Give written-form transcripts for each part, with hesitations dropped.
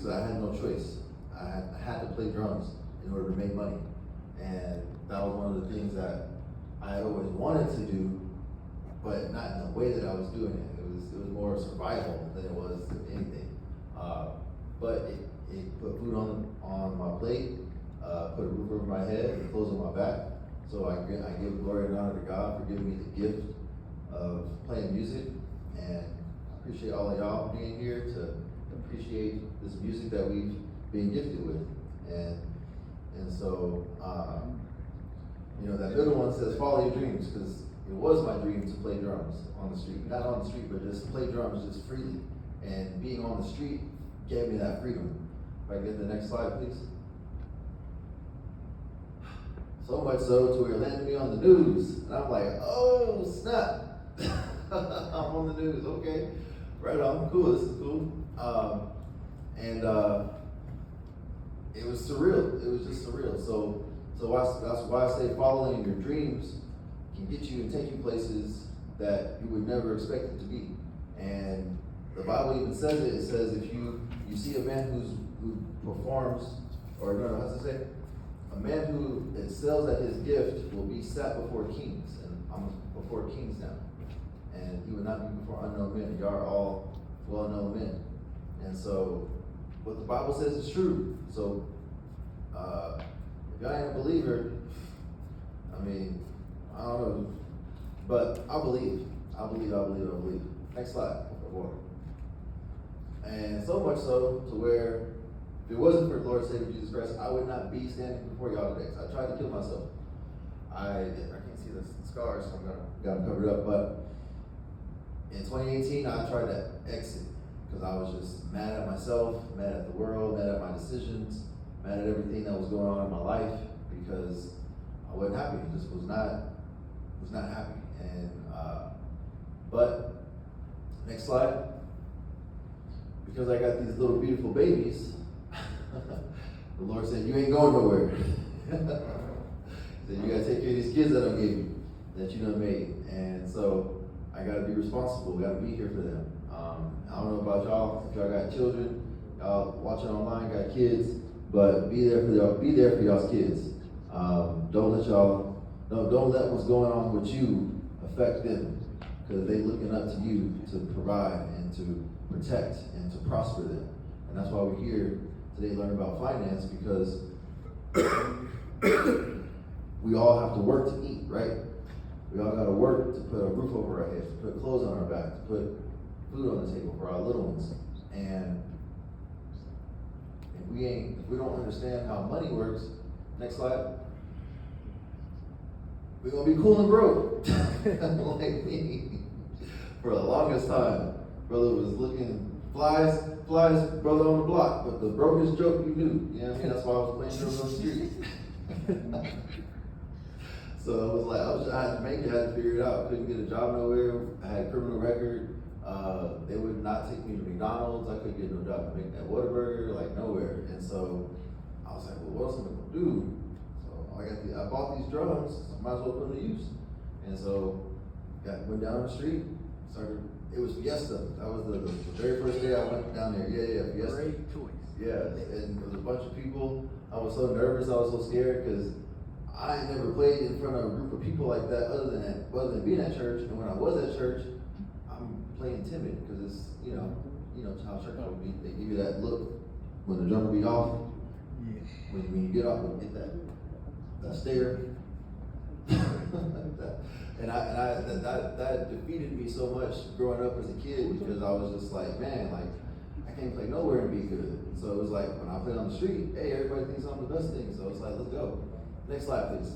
because I had no choice. I had to play drums in order to make money. And that was one of the things that I always wanted to do, but not in the way that I was doing it. It was more survival than it was anything. But it put food on my plate, put a roof over my head, and clothes on my back. So I give glory and honor to God for giving me the gift of playing music. And I appreciate all of y'all being here to appreciate this music that we've been gifted with. And so, that middle one says, follow your dreams, because it was my dream to play drums on the street. Not on the street, but just play drums just freely. And being on the street gave me that freedom. If I get the next slide, please. So much so to where it landed me on the news. And I'm like, oh, snap. I'm on the news, okay. Right on, cool, this is cool. It was surreal. It was just surreal. So that's why I say following your dreams can get you and take you places that you would never expect it to be. And the Bible even says it. It says if you see a man who performs, or no, how's it say? A man who excels at his gift will be sat before kings, and I'm before kings now. And he would not be before unknown men. You are all well-known men. And so what the Bible says is true. So if y'all ain't a believer, I mean, I don't know, but I believe. Next slide, por favor. And so much so to where if it wasn't for the Lord Savior Jesus Christ, I would not be standing before y'all today. I tried to kill myself. I can't see the scars, so I'm got them covered up. But in 2018, I tried to exit because I was just mad at myself, mad at the world, mad at my decisions, mad at everything that was going on in my life because I wasn't happy. I just was not happy. And but next slide. Because I got these little beautiful babies, the Lord said, you ain't going nowhere. He said, you gotta take care of these kids that I gave you, that you done made. And so I gotta be responsible, gotta be here for them. I don't know about y'all, if y'all got children, y'all watching online, got kids, but be there for y'all's kids. Don't let what's going on with you affect them, because they looking up to you to provide and to protect and to prosper them. And that's why we're here today learning about finance, because we all have to work to eat, right? We all got to work to put a roof over our heads, to put clothes on our back, to put food on the table for our little ones. And if we don't understand how money works, next slide, we're gonna be cool and broke. Like me. For the longest time, brother was looking flies, brother on the block, but the brokest joke you knew. You know what I mean? That's why I was playing drums on the street. So it was like, I had to make it, I had to figure it out. Couldn't get a job nowhere. I had a criminal record. They would not take me to McDonald's. I couldn't get no job to make that Whataburger, like nowhere. And so I was like, well, what else am I gonna do? So I bought these drums, so I might as well put them to use. And so went down the street, it was Fiesta. That was the very first day I went down there. Yeah, Fiesta. Great choice. Yeah, and there was a bunch of people. I was so nervous, I was so scared, because I had never played in front of a group of people like that other than being at church. And when I was at church, I'm playing timid, because it's, you know how church would be. They give you that look when the drum beat off. Yeah. When you get off and get that stare. And that defeated me so much growing up as a kid, because I was just like, man, like I can't play nowhere and be good. And so it was like when I played on the street, hey, everybody thinks I'm the best thing. So it's like, let's go. Next slide, please.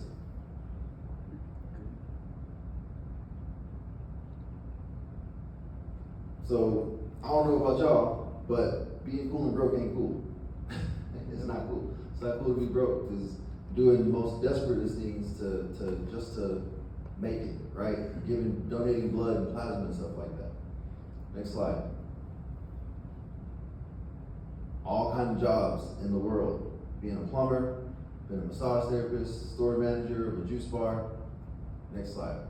So I don't know about y'all, but being cool and broke ain't cool. It's not cool. It's not cool to be broke, because doing the most desperate things to make it, right? Donating blood and plasma and stuff like that. Next slide. All kinds of jobs in the world. Being a plumber, being a massage therapist, store manager of a juice bar. Next slide.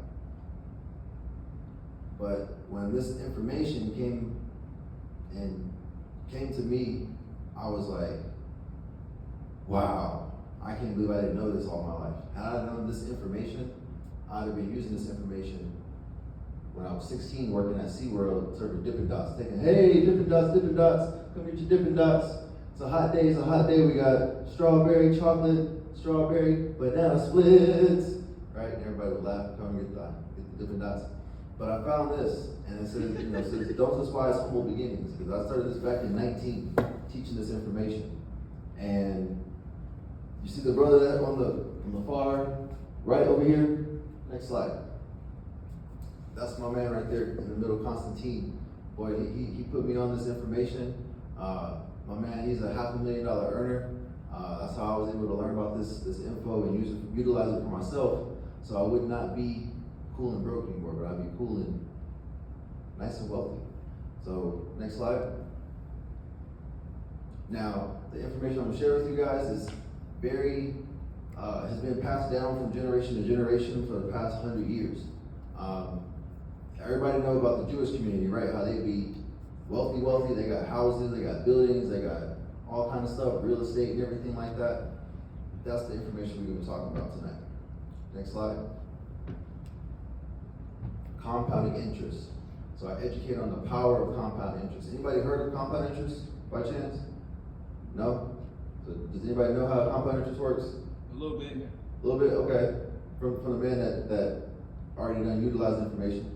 But when this information came to me I was like, wow, I can't believe I didn't know this all my life. Had I known this information, I'd have been using this information when I was 16 working at SeaWorld serving Dippin' Dots, thinking, hey, Dippin' Dots, come get your Dippin' Dots. It's a hot day, we got strawberry, chocolate, strawberry, banana splits, right? And everybody would laugh, come get the Dippin' Dots. But I found this, and it says, it says, don't despise humble beginnings, because I started this back in 19, teaching this information. And you see the brother that on the far right over here? Next slide. That's my man right there in the middle, Constantine. Boy, he put me on this information. My man, he's a $500,000 earner. That's how I was able to learn about this info and utilize it for myself. So I would not be cool and broke anymore, but I'd be cool and nice and wealthy. So next slide. Now, the information I'm gonna share with you guys is has been passed down from generation to generation for the past 100 years. Everybody know about the Jewish community, right? How they be wealthy, they got houses, they got buildings, they got all kind of stuff, real estate and everything like that. That's the information we're gonna be talking about tonight. Next slide. Compounding interest. So I educate on the power of compound interest. Anybody heard of compound interest by chance? No? So does anybody know how compound interest works? A little bit. A little bit, okay. From the man that already done utilized information.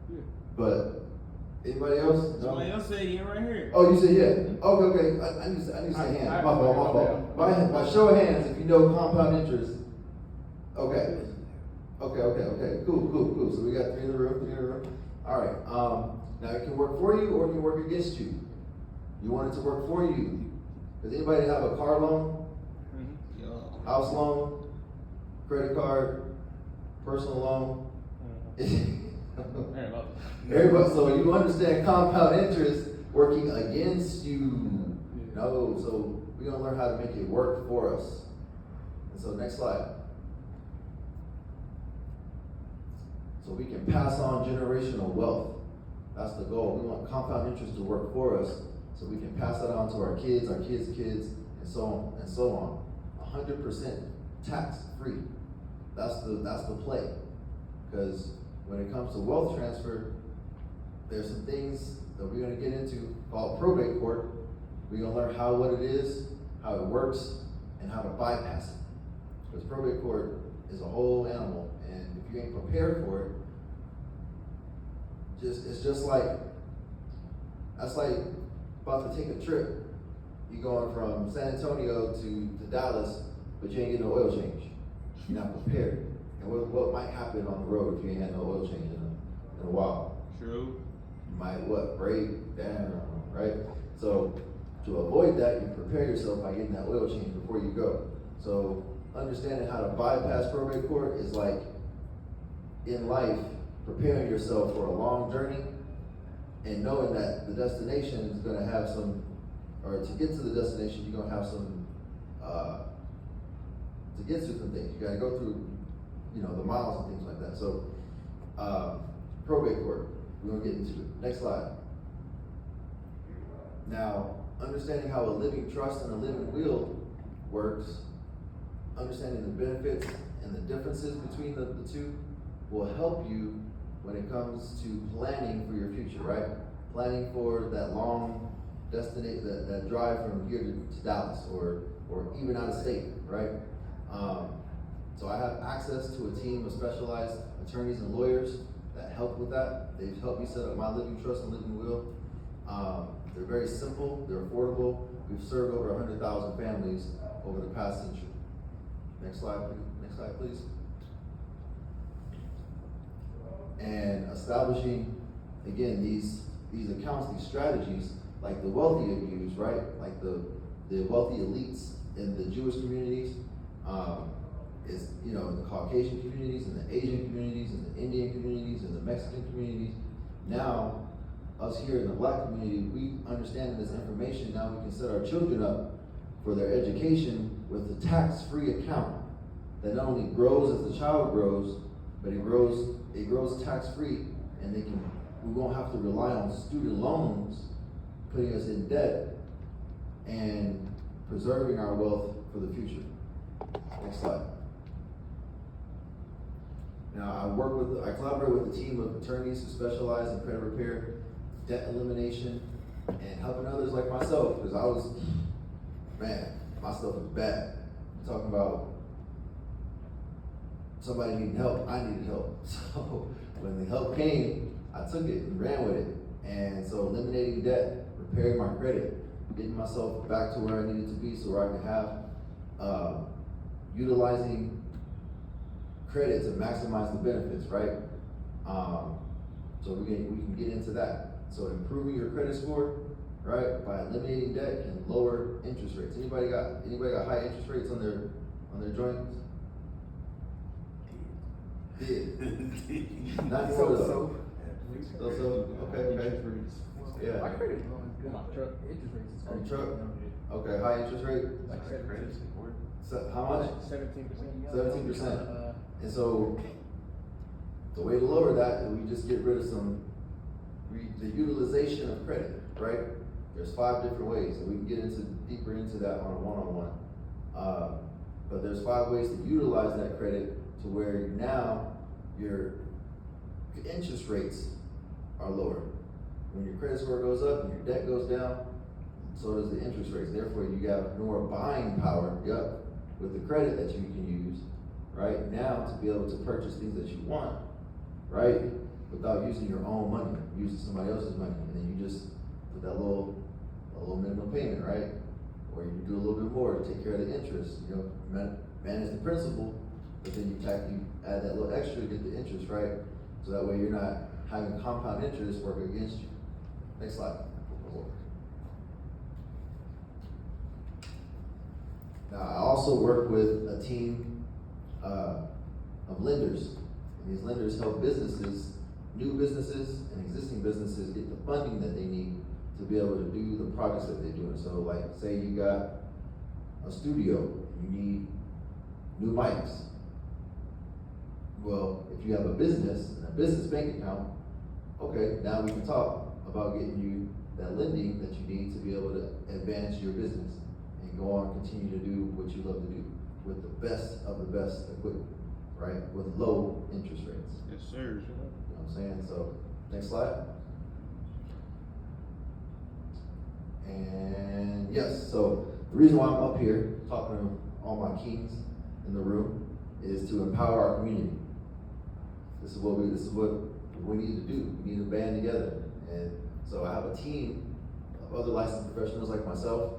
Yeah. But anybody else? No? Somebody else said yeah right here. Oh, you said yeah. Okay. I need to say hand. My fault. By show of hands, if you know compound interest. Okay. Cool. So we got three in the room. All right. Now it can work for you or it can work against you. You want it to work for you. Does anybody have a car loan? Mm-hmm. House loan? Credit card? Personal loan? Everybody, so you understand compound interest working against you. No, so we're gonna learn how to make it work for us. And so next slide. So we can pass on generational wealth. That's the goal. We want compound interest to work for us so we can pass that on to our kids, kids, and so on and so on. 100% tax free. That's the play. Because when it comes to wealth transfer, there's some things that we're going to get into called probate court. We're going to learn what it is, how it works, and how to bypass it. Because probate court is a whole animal, and if you ain't prepared for it, that's like about to take a trip. You going from San Antonio to Dallas, but you ain't getting no oil change. You're not prepared. And what might happen on the road if you ain't had no oil change in a while? True. You might break down, right? So to avoid that, you prepare yourself by getting that oil change before you go. So understanding how to bypass probate court is like in life, preparing yourself for a long journey and knowing that the destination is going to have some, or to get to the destination, you're going to have some, to get through some things. You got to go through, the miles and things like that. So, probate court, we're going to get into it. Next slide. Now, understanding how a living trust and a living will works, understanding the benefits and the differences between the two will help you when it comes to planning for your future, right? Planning for that long destination, that drive from here to Dallas or even out of state, right? So I have access to a team of specialized attorneys and lawyers that help with that. They've helped me set up my living trust and living will. They're very simple, they're affordable. We've served over 100,000 families over the past century. Next slide, please. And establishing, again, these accounts, these strategies, like the wealthy have used, right? Like the wealthy elites in the Jewish communities, is in the Caucasian communities, and the Asian communities, and the Indian communities, and the Mexican communities. Now, us here in the Black community, we understand this information. Now we can set our children up for their education with a tax-free account that not only grows as the child grows, but it grows tax-free, and we won't have to rely on student loans putting us in debt. And preserving our wealth for the future. Next slide. Now, I collaborate with a team of attorneys who specialize in credit repair, debt elimination, and helping others like myself, because my stuff was bad. I'm talking about somebody needing help, I needed help. So when the help came, I took it and ran with it. And so eliminating debt, repairing my credit, getting myself back to where I needed to be so where I could have, utilizing credit to maximize the benefits, right? So we can get into that. So improving your credit score, right, by eliminating debt can lower interest rates. Anybody got high interest rates on their joints? Did. Not so. So. Okay. Yeah. My credit is good. My truck interest rates is On crazy. truck? Okay, high interest rate? Like 7%. So how much? 17%. 17%. And so the way to lower that is we just get rid of the utilization of credit, right? There's 5 different ways, and we can get deeper into that on a one-on-one. But there's 5 ways to utilize that credit to where now your interest rates are lower. When your credit score goes up and your debt goes down, so does the interest rates. Therefore, you have more buying power, with the credit that you can use, right, now to be able to purchase things that you want, right, without using your own money, using somebody else's money, and then you just put that little minimum payment, right, or you do a little bit more to take care of the interest, manage the principal, but then you add that little extra to get the interest, right, so that way you're not having compound interest work against you. Next slide. Now, I also work with a team of lenders, and these lenders help businesses, new businesses and existing businesses, get the funding that they need to be able to do the projects that they're doing. So like, say you got a studio, you need new mics. Well, if you have a business and a business bank account, okay, now we can talk about getting you that lending that you need to be able to advance your business and go on and continue to do what you love to do with the best of the best equipment, right? With low interest rates. Yes, sir. You know what I'm saying? So, next slide. And yes, so the reason why I'm up here talking to all my kings in the room is to empower our community. This is what we need to do. We need to band together. And so I have a team of other licensed professionals like myself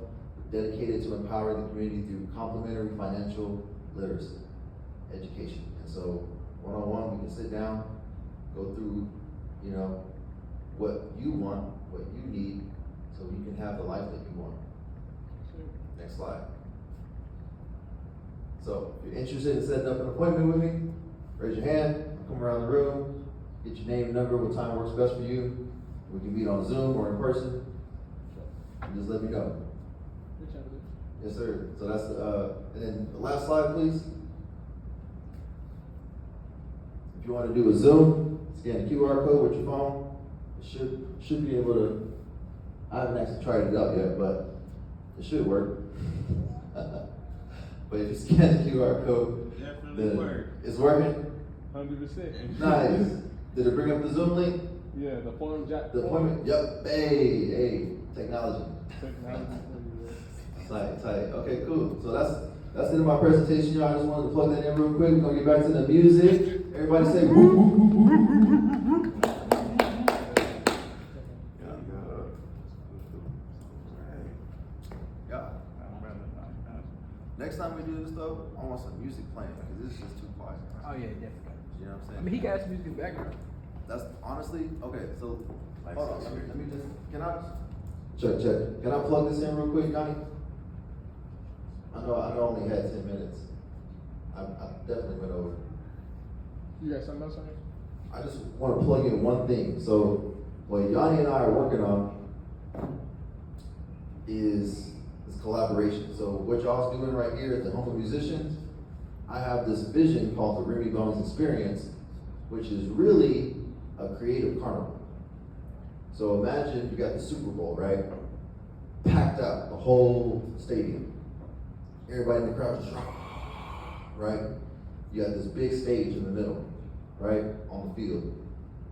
dedicated to empowering the community through complementary financial literacy education. And so one-on-one, we can sit down, go through, what you want, what you need, so you can have the life that you want. Next slide. So if you're interested in setting up an appointment with me, raise your hand, I'll come around the room, get your name, number, what time works best for you. We can meet on Zoom or in person. And just let me know. Yes, sir. So that's and then the last slide, please. If you want to do a Zoom, scan the QR code with your phone. It should be able to. I haven't actually tried it out yet, but it should work. But if you scan the QR code, Definitely work. It's working. 100%. Nice. Did it bring up the Zoom link? Yeah, the form jack. The appointment? Yep. Hey, technology. Tight. Okay, cool. So that's it in my presentation, y'all. I just wanted to plug that in real quick. We're gonna get back to the music. Everybody say woo woo woo woo woo woo. Yeah. Next time we do this though, I want some music playing because this is just too quiet. Oh yeah, definitely. You know what I'm saying? I mean, he got some music in the background. That's honestly okay. So hold on. Let me just. Can I check? Can I plug this in real quick, Johnny? I know I only had 10 minutes. I definitely went over. You got something else on here? I just want to plug in one thing. So what Yanni and I are working on is collaboration. So what y'all's doing right here at the Home of Musicians, I have this vision called the Remy Bones Experience, which is really a creative carnival. So imagine you got the Super Bowl, right? Packed out, the whole stadium. everybody in the crowd just right? You got this big stage in the middle, right? On the field.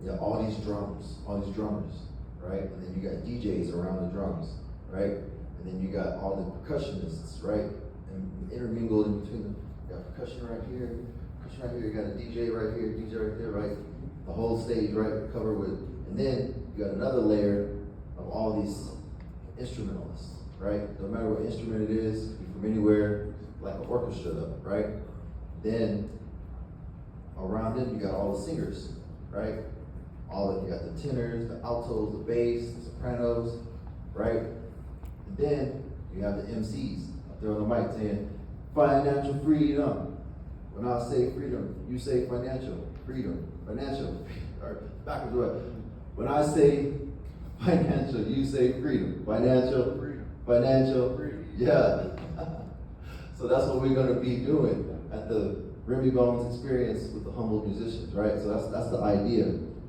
You got all these drums, all these drummers, right? And then you got DJs around the drums, right? And then you got all the percussionists, right? And intermingled in between them. You got percussion right here, you got a DJ right here, DJ right there, right? The whole stage, right, covered with, and then you got another layer of all these instrumentalists, right? No matter what instrument it is, could be from anywhere, like an orchestra though, right? Then around them you got all the singers, right? You got the tenors, the altos, the bass, the sopranos, right? And then you have the MCs up there on the mic saying, financial freedom. When I say freedom, you say financial freedom. Financial, or backwards way. When I say financial, you say freedom. Financial freedom. Financial freedom. Yeah. So that's what we're gonna be doing at the Remy Bones Experience with the Humble Musicians, right? So that's the idea.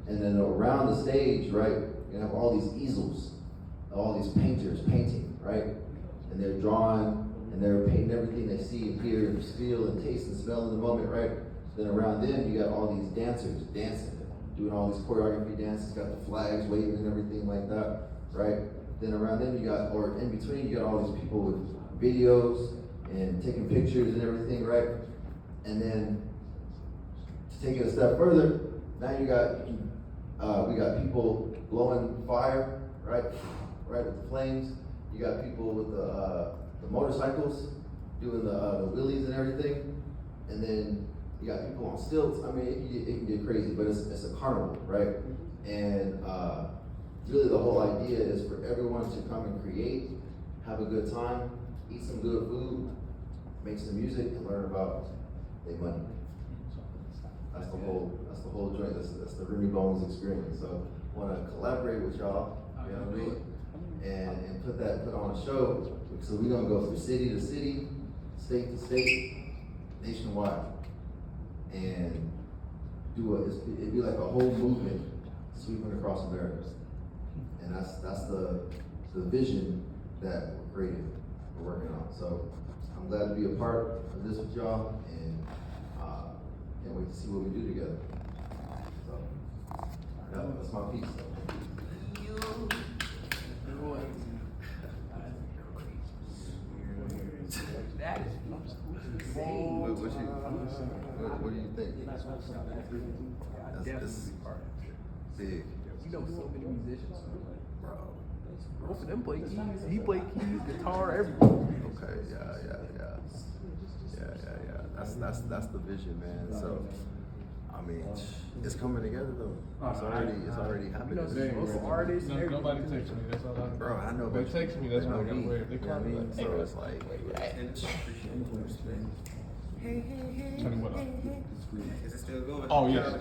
And then around the stage, right, you have all these easels, all these painters painting, right? And they're drawing and they're painting everything they see and hear and feel and taste and smell in the moment, right? Then around them, you got all these dancers dancing, doing all these choreography dances, got the flags waving and everything like that, right? Then around them, you got, or in between, you got all these people with videos and taking pictures and everything, right? And then to take it a step further, now you got, we got people blowing fire, right? Right, with the flames. You got people with the motorcycles doing the wheelies and everything. And then you got people on stilts. I mean, it can get crazy, but it's a carnival, right? And really the whole idea is for everyone to come and create, have a good time, eat some good food, make some music, and learn about their money. That's the whole joint. That's the Remy Bones Experience. So I want to collaborate with y'all, you know what I mean? And put on a show. So we're gonna go from city to city, state to state, nationwide, and it'd be like a whole movement sweeping across America. And that's the vision that we're working on. So I'm glad to be a part of this with y'all, and can't wait to see what we do together. So that's my piece. What do you think? That's big. You know so many musicians. Bro. Both of them play keys. He play keys, guitar, everything. Okay, yeah. That's the vision, man. So I mean, it's coming together though. It's already happening. Most artists, nobody texts me. That's all I know. Bro, I know. They text me. That's what I got me. away. They call me. So it's like, Tell me what up. Is it still going? Oh yes.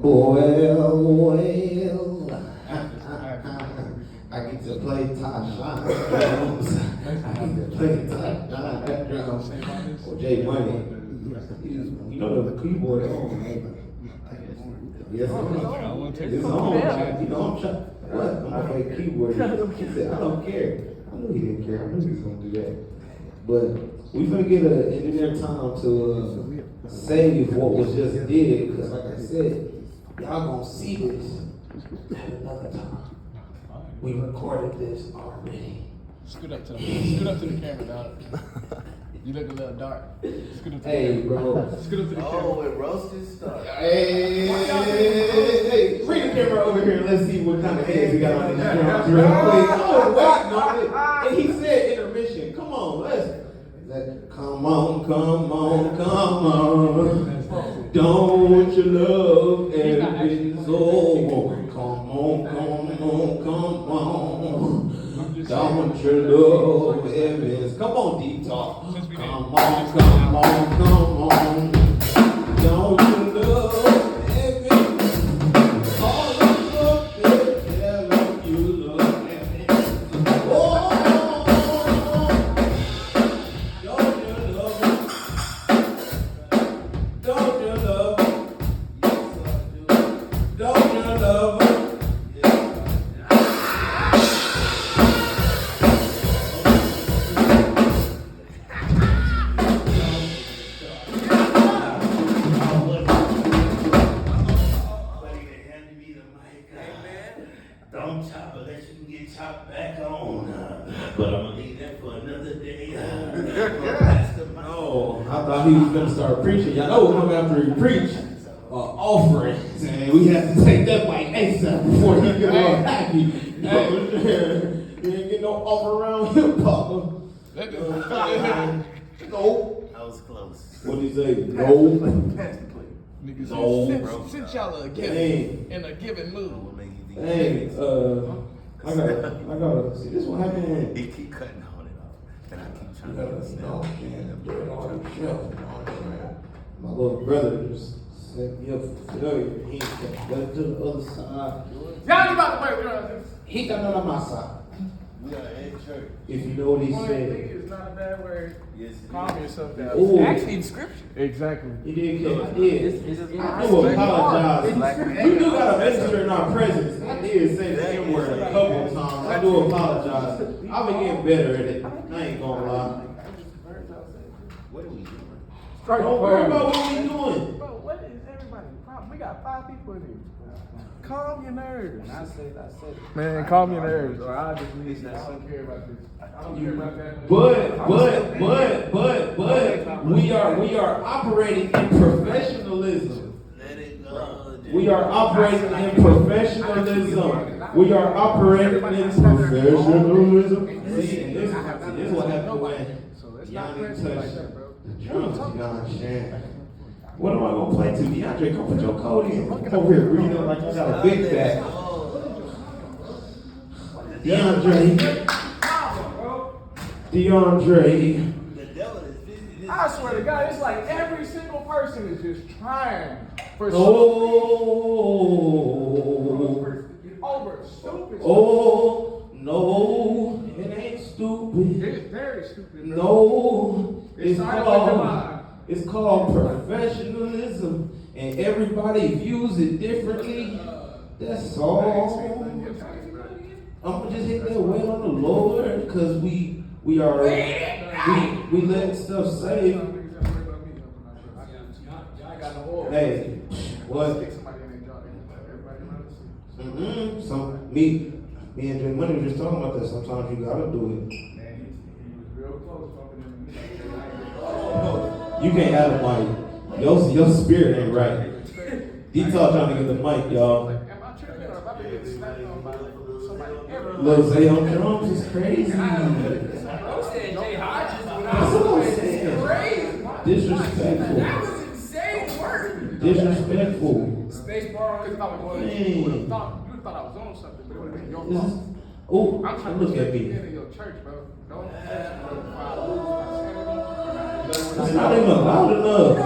Well, I get to play Tasha drums. I get to play Tasha drums. Or J Money. You know the keyboard on, man. Yes, it's on. You know I'm trying. What? I'm gonna play keyboard. He said, I don't care. I knew he didn't care. I knew he was gonna do that. But we finna get an engineer time to save what was just did, because like I said, y'all gonna see this at another time. We recorded this already. Scoot up to the camera, dog. You look a little dark. Scoot up to the Hey, camera. bro. Scoot up to the camera. oh, it roasted stuff. Hey, bring the camera over here and let's see what kind of heads we got on this drum. Wait, and he said intermission. Come on, come on. Don't you love every soul? Come on. Don't you love every? Come on, deep talk. Come on. Don't you love every? All of the tell you love every. Oh, don't you love it? Don't you love it? Don't you love it? don't chop unless you can get chopped back on. But I'm gonna leave that for another day. No, I thought he was gonna start preaching. Y'all know come after he preached. Offerings, and we have to take that mic ASAP before he get all happy. You ain't get no offer around here, Papa. No. I was close. What did he say? No. Niggas, No, bro. Since y'all are Hey. in a given mood. What make you think? Hey, I gotta see this one happened. He keep cutting on and off, and I keep I trying gotta to know, understand. man, I'm doing all them shells, man. My little brother just set me up for failure. He went to the other side. Y'all about to play with us. He got none on my side. We are in church. If you know what he One said. thing is not a bad word. Yes, it Calm is. yourself down. Ooh. It's actually in scripture. Exactly. He did, I did. I do It's apologize. like- We do gotta minister in our presence. I did say the N word a couple of times. I do apologize. I've been getting better at it. I ain't gonna lie. What are we doing? Don't worry about what we doing. Bro, what is everybody's problem? We got 5 people in here. Calm your nerves. I said. Man, calm your nerves, or I'll just leave. I don't care about this. I don't care about that. But we are operating in professionalism. Let it go. We are operating in professionalism. We are operating in professionalism. See, and this is what happened when So let's not Yanni press it like touched that, bro. the drums. You understand? What am I gonna play to? DeAndre, come put your coat in. Come over here, breathe up like you got a big bag. DeAndre. The devil is busy. I swear to God, it's like every single person is just trying for Oh, over stupid stuff. oh, no, it ain't stupid. It's very stupid. bro. No, it's started with your mind. called professionalism, and everybody views it differently. That's all. I'm gonna just hit that weight on the Lord, cause we let stuff say. Hey, what? Me and Jay Money were just talking about that. Sometimes you gotta do it. You can't have a mic. Your spirit ain't right. D-Talk trying to get the mic, y'all. Lil Zay on drums is crazy. That's what I'm saying. Disrespectful. Disrespectful. Space bar, because I was Man. you would have thought I was on something, but it would have been your This fault. is, oh, I'm trying to look at me. in your church, bro. Don't It's not even loud enough.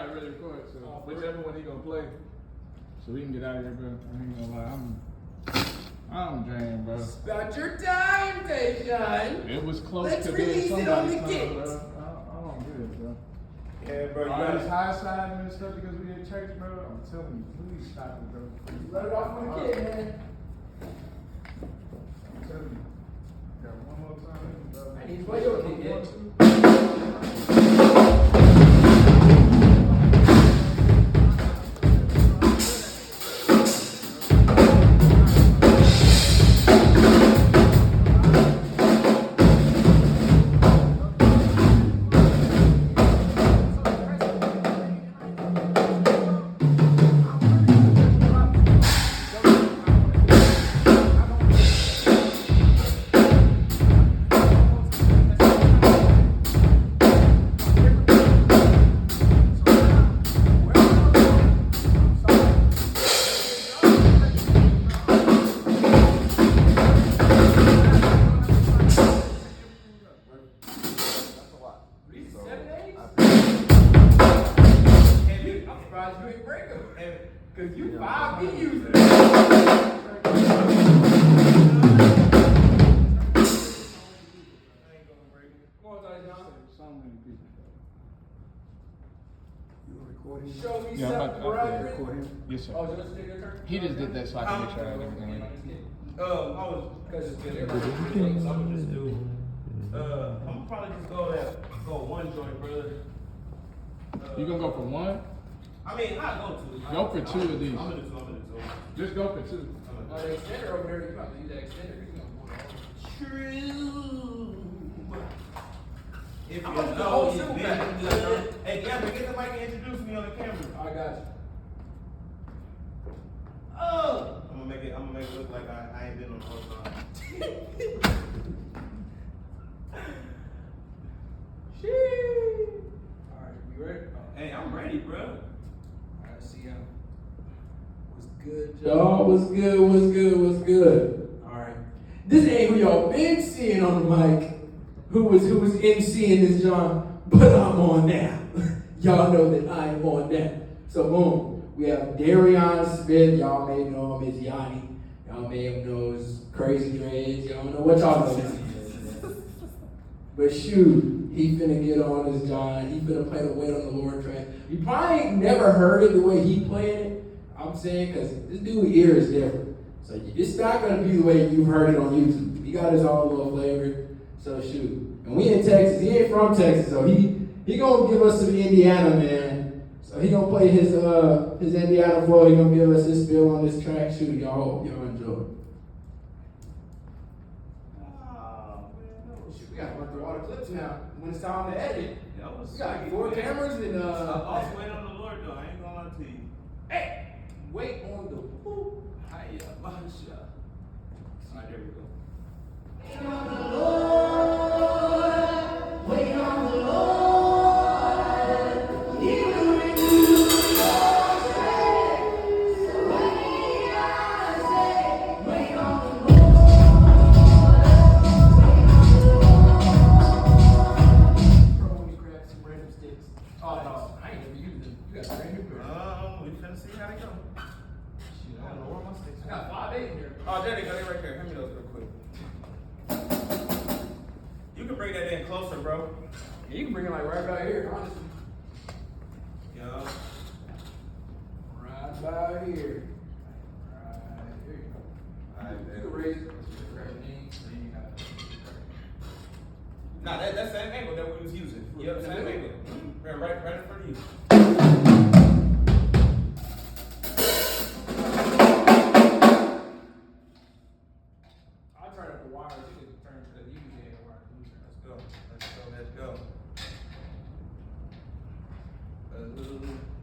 gotta really record, so whichever one he gonna play, so we can get out of here, bro. I ain't gonna lie, I'm drained, bro. About your time, Tayshaun. It was close Let's to being release it on somebody's the time, kids. bro. I don't get it, bro. Yeah, bro, you All gotta this high side and stuff because we in church, bro. I'm telling you, please stop it, bro. Let it off on the kid, man. I'm telling you. Got one more time, bro. I need to play your kid. That's a lot. These So, 7 days? I I'm surprised you ain't break them. Cause you Yeah. 5 be using it. Come on, Tayshaun. So many people. You recording? Show me Yeah, I'm about something, to upgrade. brother. Yes, sir. Oh, just take your turn. He just did that so I can make sure I had everything ready. I was Because just getting everybody to do it, so I'm gonna just do. I'm gonna probably just go one joint, brother. You gonna go for one? I mean, I go two. Go for two of these. I'm gonna do two. Just go for two. Oh, the extender over there, you about to use that extender. He's gonna pull it off. True. If I'm you gonna do the know, whole you super been pack. good. Hey, Gavin, get the mic and introduce me on the camera. I got you. Oh! I'm gonna make it look like I ain't been on the whole time. Sheesh. Alright, you ready? Hey, I'm ready, bro. Alright, see ya. What's good, y'all? What's good? Alright. This ain't who y'all been seeing on the mic. Who was MCing this John, but I'm on now. Y'all know that I am on now. So boom, we have Darion Smith. Y'all may know him as Yanni. Y'all may know his Crazy Dreads. Y'all know what y'all know this is. But shoot, he finna get on this John. He finna play the Wait on the Lord track. You probably ain't never heard it the way he played it. I'm saying, cause this dude's ear is different. So it's not gonna be the way you've heard it on YouTube. He got his own little flavor. So shoot. And we in Texas. He ain't from Texas, so he gonna give us some Indiana, man. So he gonna play his Indiana flow. He gonna give us his spill on this track. Shoot, y'all enjoy. Shoot, we gotta run through all the clips now. When it's time to edit. We got 4 cameras and Also, wait on the Lord, though. I ain't gonna lie to you. Hey, wait on the who? Hiya, Masha. Alright, there we go. Probably grab some random sticks. Oh no, I ain't never used them. You got brand new pair. We finna see how they go. Shit, I don't know where my sticks. I got 5 8 in here. Oh, there they go. They right there. Hand me those real quick. You can bring that in closer, bro. Yeah, you can bring it like right about here, honestly. Yeah. Right about here. Right here. Alright, You can raise it. Grab your knees, then you got Nah, that same angle that we was using. Yeah, the same angle. Right in front of you. I'll turn up the wires. You can turn to the UVA wire. Let's go.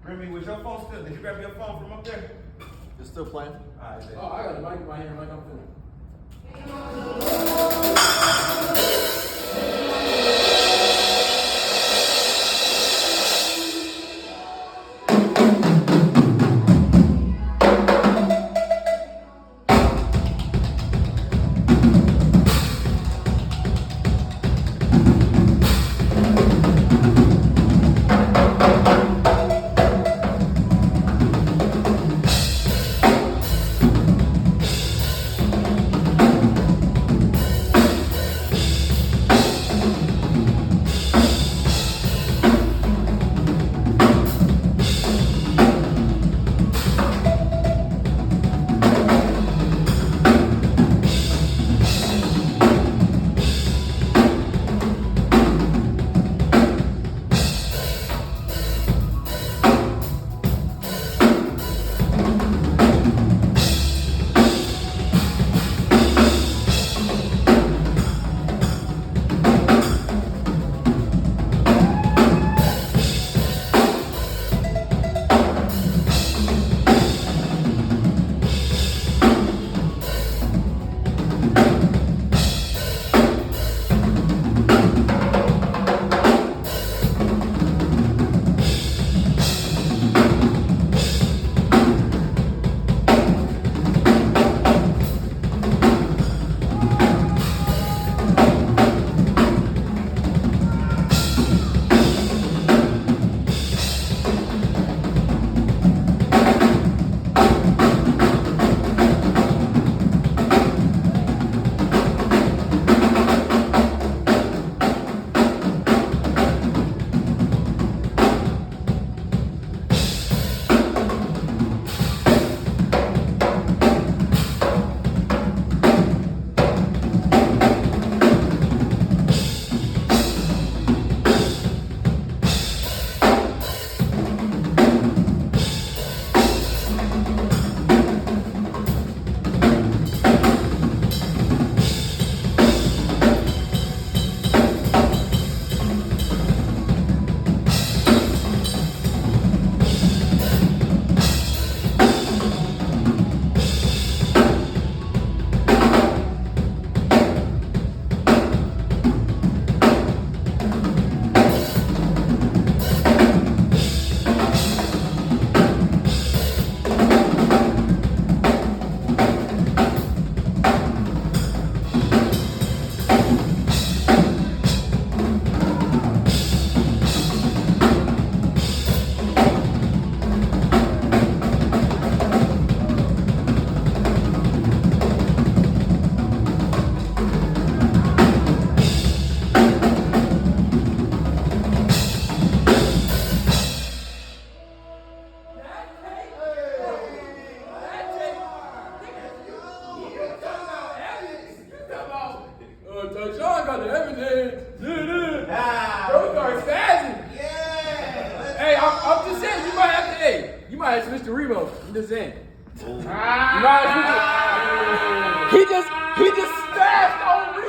Remy, was your phone still? Did you grab your phone from up there? It's still playing. Alright, there. Oh, I got a mic in my hand like I'm filming. I'm just saying, you might have to, hey, you might have to switch to Remo. I'm just saying. You might have to switch to, he just smashed on Remo.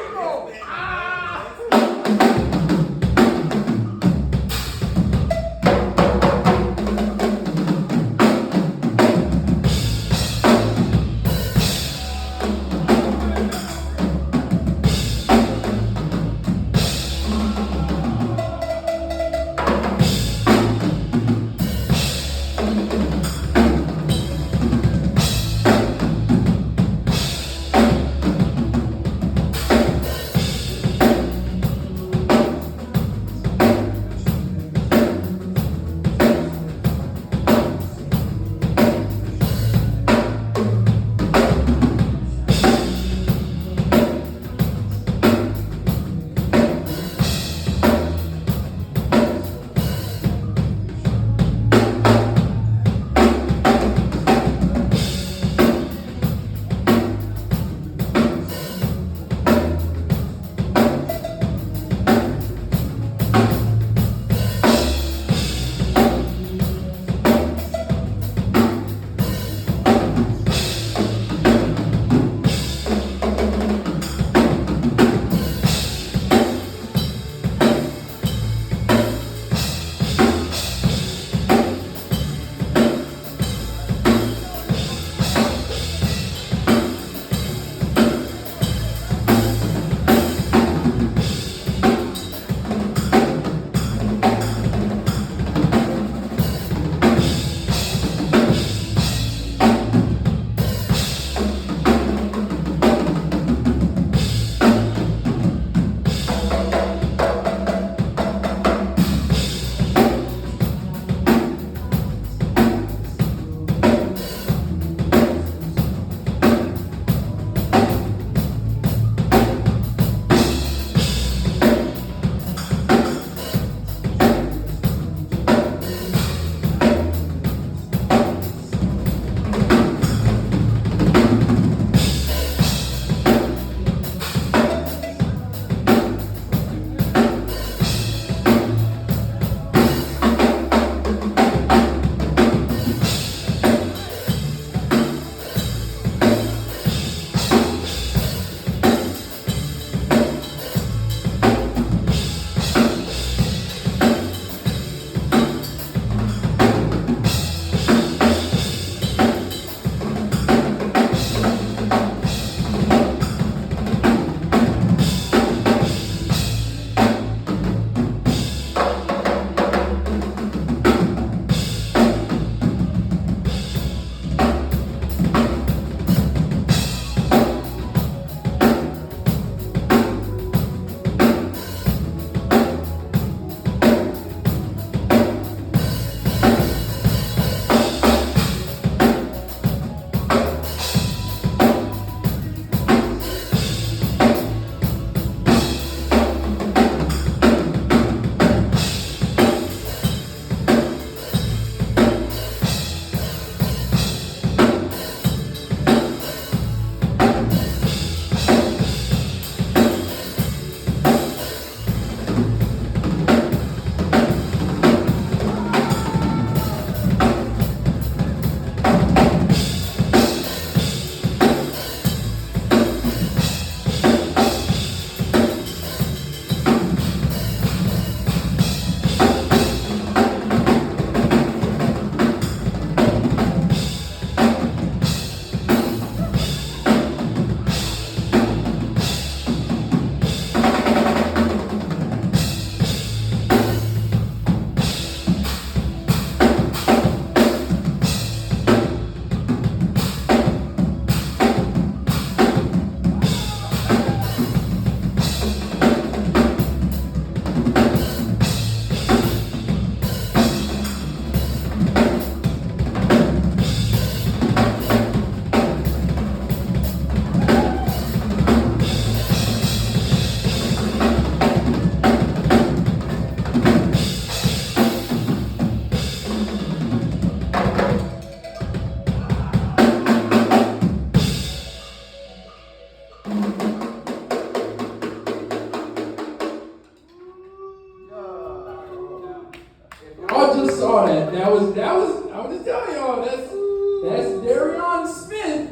that was, I was just telling y'all, that's Darion Smith.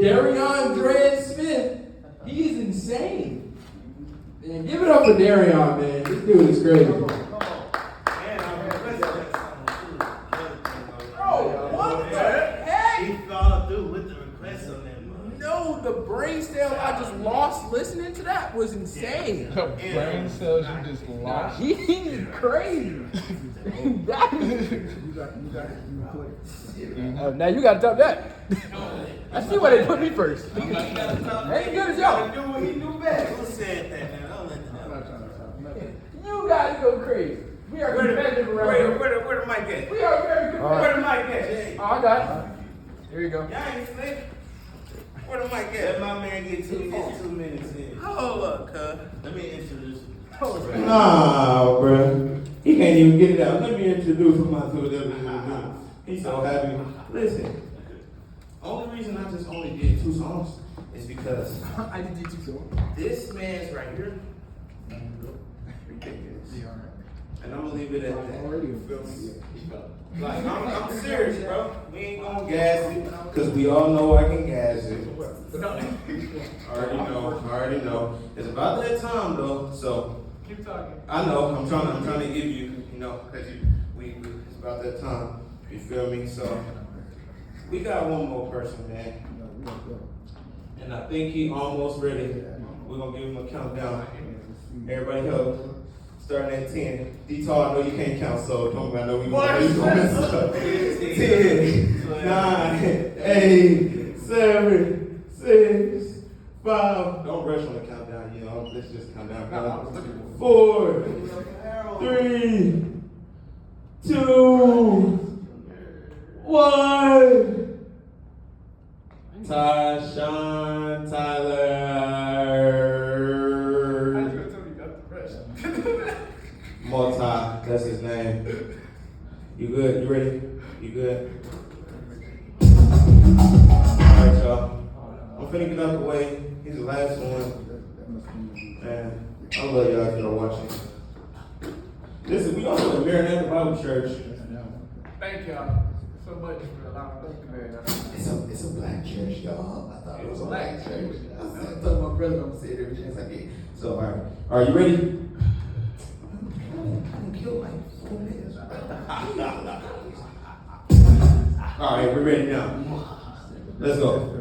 Darion Dread Smith. He is insane. Man, give it up for Darion, man. This dude is crazy. Man, I requested that song too. Bro, what the heck? He followed through with the request on that, man. No, the brain stem I just lost listening to that was insane. The brain cells you just lost. He is crazy. That is, now you gotta top that. I see why they put me first. Ain't good as y'all. Do what he do best. Who said that, man? Don't let that. You guys go crazy. We are competitive around here. Where the mic at? We are very competitive. Where the mic at? Oh, I got it. Here you go. Y'all ain't slick. Where the mic at? Let my man get 2 minutes in. Hold up, cuz. Let me introduce you. Nah, bro. He can't even get it out. Let me introduce him to the He's so happy. Listen, only reason I just only did 2 songs is because I just did 2 songs. this man's right here. Ridiculous. And I'm gonna leave it at that. Like, I'm serious, bro. We ain't gonna gas it, cause we all know I can gas it. Already know. It's about that time though, so. Keep talking. I know. I'm trying to give you, cause it's about that time. You feel me? So we got one more person, man, and I think he almost ready. We're gonna give him a countdown. Everybody help. Starting at 10. D-Tall, I know you can't count, so don't I know we gonna mess up. 10, 9, 8, 7, 6, 5. Don't rush on the countdown, let's just count down. 4, 3, 2, 1. Tyshawn Tyler. Multi, that's his name. You good? You ready? You good? Alright, y'all. I'm finna get out the way. He's the last one. Man, I love y'all if y'all watching. Listen, we also at Maranatha Bible Church. Thank y'all so much for allowing us to be. It's a black church, y'all. I thought it was a black church. I told my brother I'm gonna say it every chance I get. So, alright. Are you ready? I'm gonna kill like 4 minutes. Alright, we're ready now. Let's go.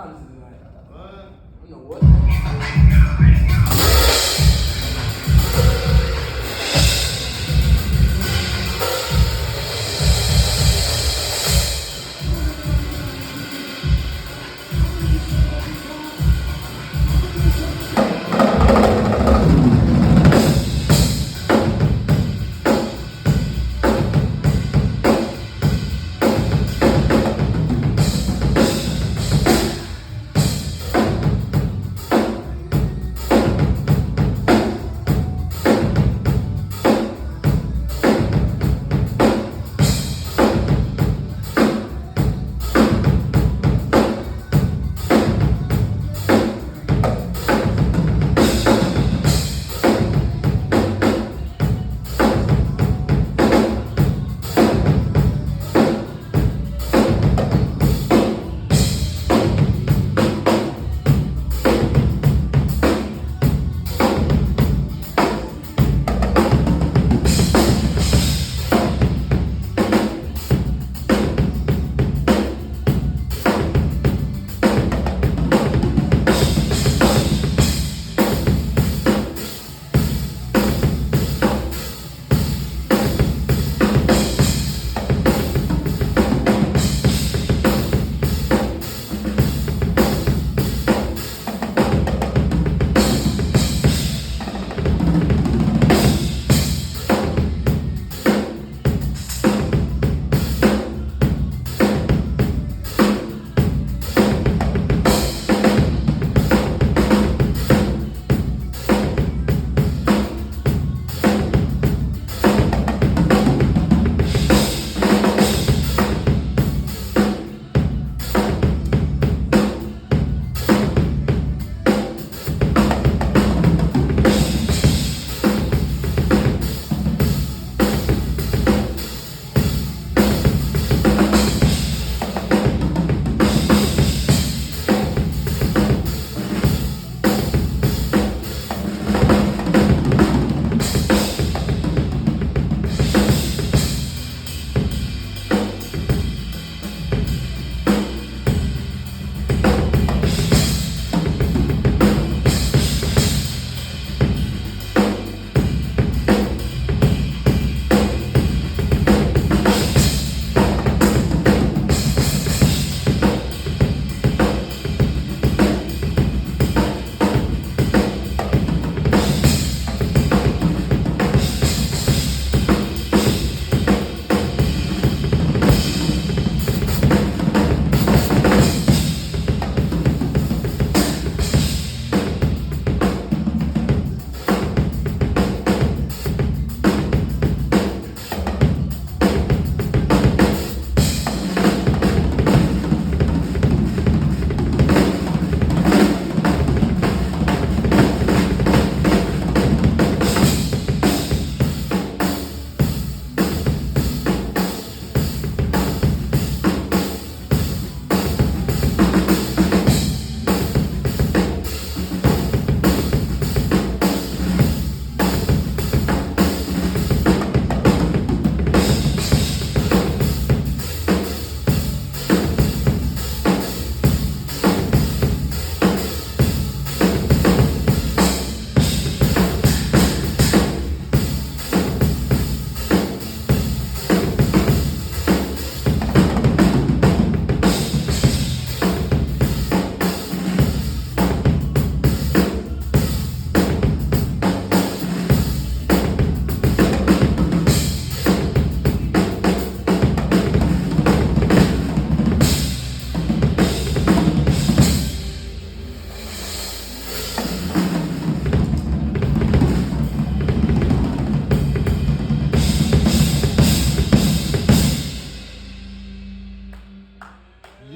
honestly, like, What? I don't know what.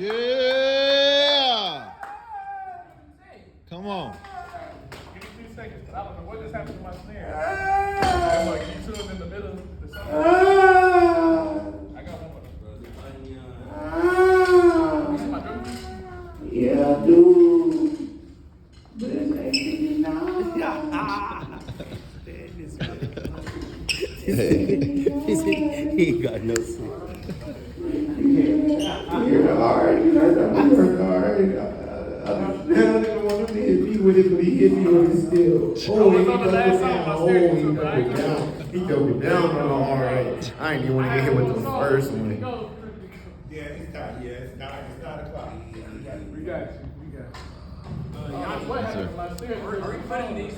Yeah! Come on. Give me 2 seconds, but I don't know what just happened to my snare. I'm like, you two in the middle of the song. I got one more. You see my drum? Yeah, dude. But it's actually not. He ain't got no sense. You're hard. You know, I work hard. Now nigga want him to hit me with it, but he hit me with it still. Oh, he was on the last doubled song, down. my Oh, stereo he too, but I ain't doubled down. He doubled down on the alright. I ain't even want to get hit with the first one. Yeah, it's time. Yeah, it's 9 o'clock. We got you. What happened to my stereo? Are we putting these